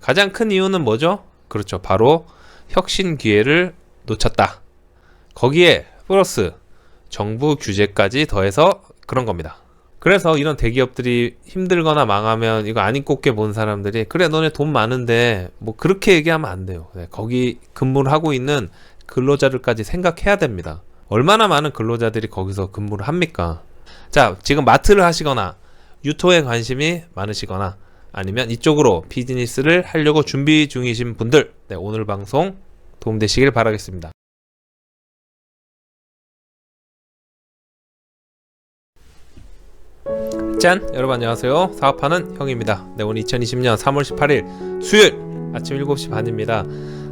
가장 큰 이유는 뭐죠? 그렇죠. 바로 혁신 기회를 놓쳤다. 거기에 플러스 정부 규제까지 더해서 그런 겁니다. 그래서 이런 대기업들이 힘들거나 망하면 이거 안 입고 본 사람들이 그래 너네 돈 많은데 뭐 그렇게 얘기하면 안 돼요. 네, 거기 근무를 하고 있는 근로자들까지 생각해야 됩니다. 얼마나 많은 근로자들이 거기서 근무를 합니까? 자, 지금 마트를 하시거나 유통에 관심이 많으시거나 아니면 이쪽으로 비즈니스를 하려고 준비 중이신 분들, 네, 오늘 방송 도움되시길 바라겠습니다. 짠! 여러분 안녕하세요. 사업하는 형입니다. 네, 오늘 2020년 3월 18일 수요일 아침 7시 반입니다.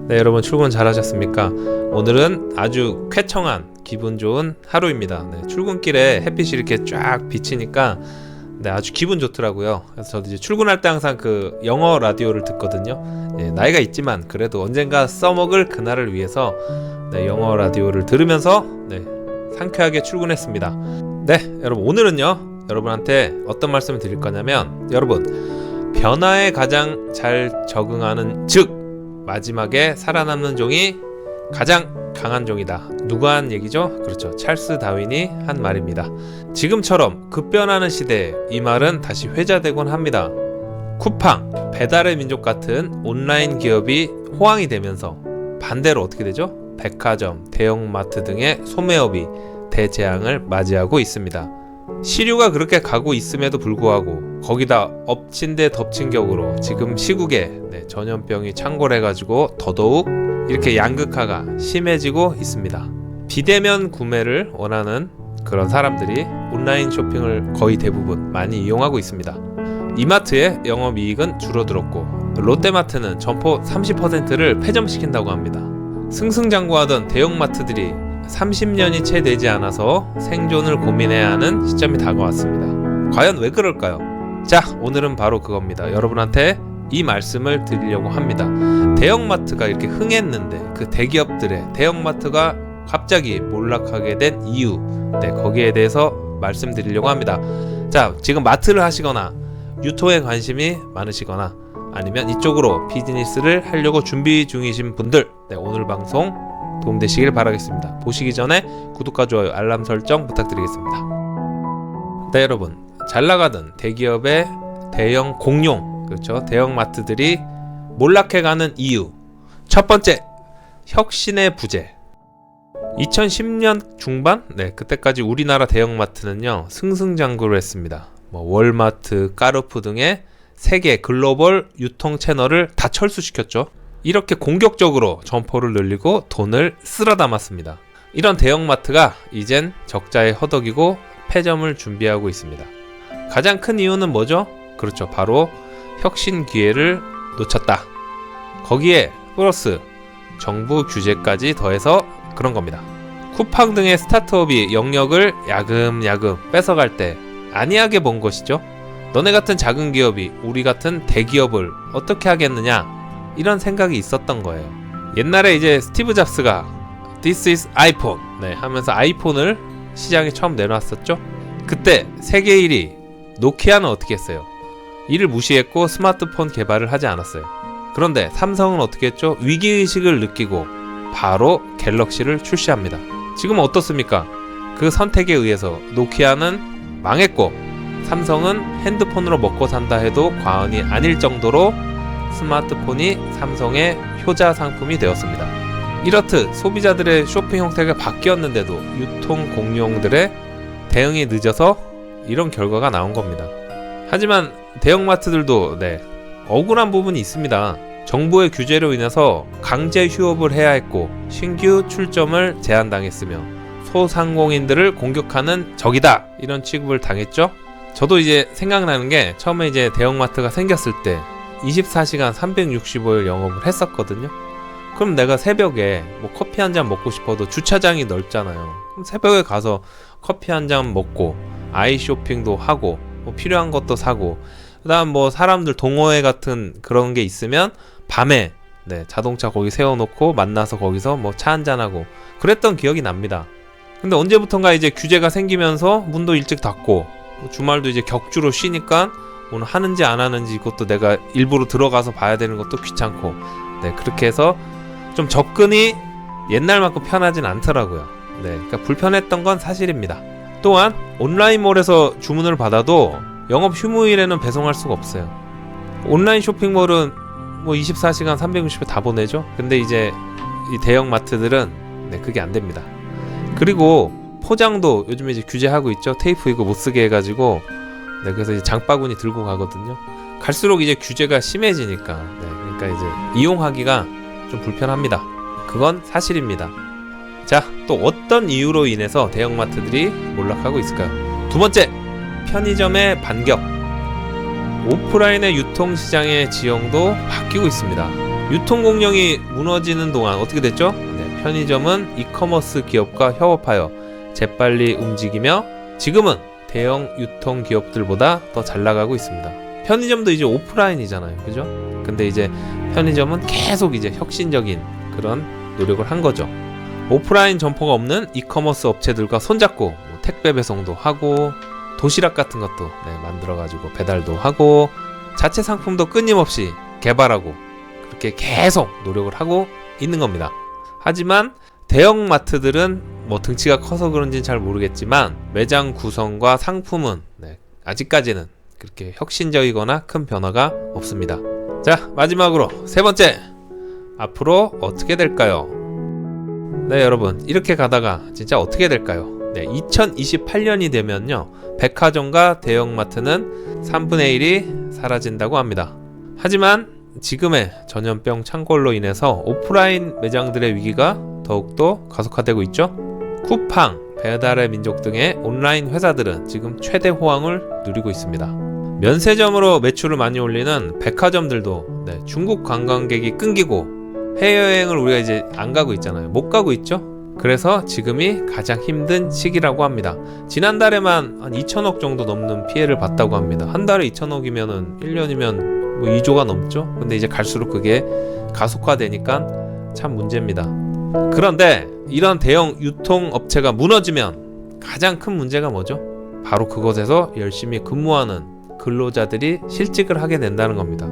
네, 여러분 출근 잘 하셨습니까? 오늘은 아주 쾌청한 기분 좋은 하루입니다. 네, 출근길에 햇빛이 이렇게 쫙 비치니까 네, 아주 기분 좋더라고요. 그래서 저도 이제 출근할 때 항상 그 영어 라디오를 듣거든요. 네, 나이가 있지만 그래도 언젠가 써먹을 그날을 위해서 네, 영어 라디오를 들으면서 네, 상쾌하게 출근했습니다. 네, 여러분 오늘은요 여러분한테 어떤 말씀을 드릴 거냐면, 여러분 변화에 가장 잘 적응하는, 즉 마지막에 살아남는 종이 가장 강한 종이다. 누가 한 얘기죠? 그렇죠, 찰스 다윈이 한 말입니다. 지금처럼 급변하는 시대에 이 말은 다시 회자되곤 합니다. 쿠팡, 배달의 민족 같은 온라인 기업이 호황이 되면서 반대로 어떻게 되죠? 백화점, 대형마트 등의 소매업이 대재앙을 맞이하고 있습니다. 시류가 그렇게 가고 있음에도 불구하고 거기다 엎친 데 덮친 격으로 지금 시국에 전염병이 창궐해가지고 더더욱 이렇게 양극화가 심해지고 있습니다. 비대면 구매를 원하는 그런 사람들이 온라인 쇼핑을 거의 대부분 많이 이용하고 있습니다. 이마트의 영업이익은 줄어들었고 롯데마트는 점포 30%를 폐점시킨다고 합니다. 승승장구하던 대형마트들이 30년이 채 되지 않아서 생존을 고민해야 하는 시점이 다가왔습니다. 과연 왜 그럴까요? 자, 오늘은 바로 그겁니다. 여러분한테 이 말씀을 드리려고 합니다. 대형마트가 이렇게 흥했는데 그 대기업들의 대형마트가 갑자기 몰락하게 된 이유, 네, 거기에 대해서 말씀드리려고 합니다. 자, 지금 마트를 하시거나 유통에 관심이 많으시거나 아니면 이쪽으로 비즈니스를 하려고 준비 중이신 분들, 네, 오늘 방송 도움되시길 바라겠습니다. 보시기 전에 구독과 좋아요, 알람 설정 부탁드리겠습니다. 네, 여러분 잘나가던 대기업의 대형 공룡, 그렇죠, 대형마트들이 몰락해가는 이유, 첫 번째, 혁신의 부재. 2010년 중반, 네, 그때까지 우리나라 대형마트는요 승승장구를 했습니다. 월마트, 까르푸 등의 세계 글로벌 유통 채널을 다 철수시켰죠. 이렇게 공격적으로 점포를 늘리고 돈을 쓸어 담았습니다. 이런 대형마트가 이젠 적자에 허덕이고 폐점을 준비하고 있습니다. 가장 큰 이유는 뭐죠? 그렇죠, 바로 혁신 기회를 놓쳤다. 거기에 플러스 정부 규제까지 더해서 그런 겁니다. 쿠팡 등의 스타트업이 영역을 야금야금 뺏어갈 때 안이하게 본 것이죠. 너네 같은 작은 기업이 우리 같은 대기업을 어떻게 하겠느냐, 이런 생각이 있었던 거예요. 옛날에 이제 스티브 잡스가 This is iPhone, 네, 하면서 아이폰을 시장에 처음 내놨었죠. 그때 세계 1위 노키아는 어떻게 했어요? 이를 무시했고 스마트폰 개발을 하지 않았어요. 그런데 삼성은 어떻게 했죠? 위기의식을 느끼고 바로 갤럭시를 출시합니다. 지금은 어떻습니까? 그 선택에 의해서 노키아는 망했고 삼성은 핸드폰으로 먹고 산다 해도 과언이 아닐 정도로 스마트폰이 삼성의 효자 상품이 되었습니다. 이렇듯 소비자들의 쇼핑 형태가 바뀌었는데도 유통 공룡들의 대응이 늦어서 이런 결과가 나온 겁니다. 하지만 대형마트들도 억울한 부분이 있습니다. 정부의 규제로 인해서 강제 휴업을 해야 했고 신규 출점을 제한당했으며 소상공인들을 공격하는 적이다, 이런 취급을 당했죠. 저도 이제 생각나는 게, 처음에 이제 대형마트가 생겼을 때 24시간 365일 영업을 했었거든요. 그럼 내가 새벽에 커피 한 잔 먹고 싶어도 주차장이 넓잖아요. 그럼 새벽에 가서 커피 한 잔 먹고 아이 쇼핑도 하고 필요한 것도 사고, 그 다음 사람들 동호회 같은 그런 게 있으면 밤에 자동차 거기 세워놓고 만나서 거기서 차 한잔하고 그랬던 기억이 납니다. 근데 언제부턴가 이제 규제가 생기면서 문도 일찍 닫고 주말도 이제 격주로 쉬니까 오늘 하는지 안 하는지 이것도 내가 일부러 들어가서 봐야 되는 것도 귀찮고, 네, 그렇게 해서 좀 접근이 옛날만큼 편하진 않더라고요. 네, 그러니까 불편했던 건 사실입니다. 또한 온라인몰에서 주문을 받아도 영업 휴무일에는 배송할 수가 없어요. 온라인 쇼핑몰은 뭐 24시간 360일 다 보내죠. 근데 이제 이 대형 마트들은 네, 그게 안 됩니다. 그리고 포장도 요즘에 이제 규제하고 있죠. 테이프 이거 못 쓰게 해가지고, 네, 그래서 이제 장바구니 들고 가거든요. 갈수록 이제 규제가 심해지니까, 네, 그러니까 이제 이용하기가 좀 불편합니다. 그건 사실입니다. 자, 또 어떤 이유로 인해서 대형마트들이 몰락하고 있을까요? 두 번째, 편의점의 반격. 오프라인의 유통시장의 지형도 바뀌고 있습니다. 유통공룡이 무너지는 동안 어떻게 됐죠? 네, 편의점은 이커머스 기업과 협업하여 재빨리 움직이며 지금은 대형 유통기업들보다 더 잘 나가고 있습니다. 편의점도 이제 오프라인이잖아요, 그죠? 근데 이제 편의점은 계속 이제 혁신적인 그런 노력을 한 거죠. 오프라인 점포가 없는 이커머스 업체들과 손잡고 뭐 택배 배송도 하고 도시락 같은 것도 네, 만들어가지고 배달도 하고 자체 상품도 끊임없이 개발하고 그렇게 계속 노력을 하고 있는 겁니다. 하지만 대형 마트들은 뭐 등치가 커서 그런지는 잘 모르겠지만 매장 구성과 상품은 네, 아직까지는 그렇게 혁신적이거나 큰 변화가 없습니다. 자, 마지막으로 세 번째, 앞으로 어떻게 될까요? 네, 여러분, 이렇게 가다가 진짜 어떻게 될까요? 네, 2028년이 되면요, 백화점과 대형마트는 3분의 1이 사라진다고 합니다. 하지만 지금의 전염병 창궐로 인해서 오프라인 매장들의 위기가 더욱더 가속화되고 있죠. 쿠팡, 배달의 민족 등의 온라인 회사들은 지금 최대 호황을 누리고 있습니다. 면세점으로 매출을 많이 올리는 백화점들도 네, 중국 관광객이 끊기고 해외여행을 우리가 이제 안 가고 있잖아요. 못 가고 있죠. 그래서 지금이 가장 힘든 시기라고 합니다. 지난달에만 한 2천억 정도 넘는 피해를 봤다고 합니다. 한 달에 2천억이면은 1년이면 뭐 2조가 넘죠. 근데 이제 갈수록 그게 가속화되니까 참 문제입니다. 그런데 이런 대형 유통업체가 무너지면 가장 큰 문제가 뭐죠? 바로 그곳에서 열심히 근무하는 근로자들이 실직을 하게 된다는 겁니다.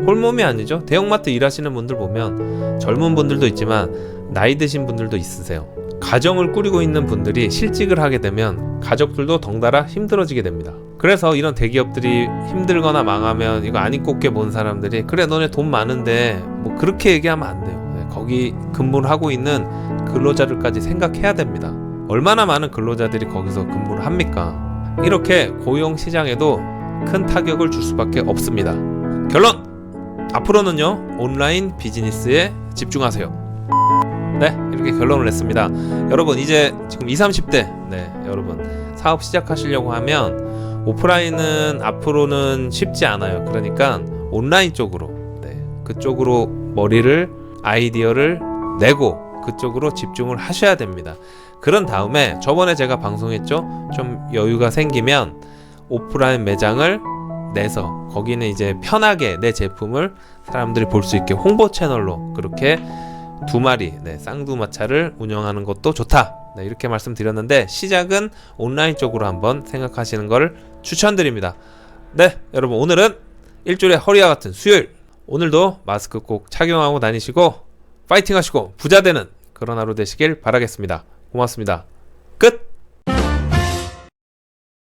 홀몸이 아니죠. 대형마트 일하시는 분들 보면 젊은 분들도 있지만 나이 드신 분들도 있으세요. 가정을 꾸리고 있는 분들이 실직을 하게 되면 가족들도 덩달아 힘들어지게 됩니다. 그래서 이런 대기업들이 힘들거나 망하면 이거 안 입고 게 본 사람들이 그래 너네 돈 많은데 뭐 그렇게 얘기하면 안 돼요. 네, 거기 근무를 하고 있는 근로자들까지 생각해야 됩니다. 얼마나 많은 근로자들이 거기서 근무를 합니까? 이렇게 고용시장에도 큰 타격을 줄 수밖에 없습니다. 결론! 앞으로는요, 온라인 비즈니스에 집중하세요. 네, 이렇게 결론을 냈습니다. 여러분, 이제 지금 20, 30대 네, 여러분 사업 시작하시려고 하면 오프라인은 앞으로는 쉽지 않아요. 그러니까 온라인 쪽으로 네, 그쪽으로 머리를 아이디어를 내고 그쪽으로 집중을 하셔야 됩니다. 그런 다음에 저번에 제가 방송했죠. 좀 여유가 생기면 오프라인 매장을 내서 거기는 이제 편하게 내 제품을 사람들이 볼 수 있게 홍보 채널로 그렇게 두 마리 네, 쌍두마차를 운영하는 것도 좋다. 네, 이렇게 말씀드렸는데 시작은 온라인 쪽으로 한번 생각하시는 걸 추천드립니다. 네, 여러분 오늘은 일주일에 허리와 같은 수요일 오늘도 마스크 꼭 착용하고 다니시고 파이팅 하시고 부자 되는 그런 하루 되시길 바라겠습니다. 고맙습니다. 끝!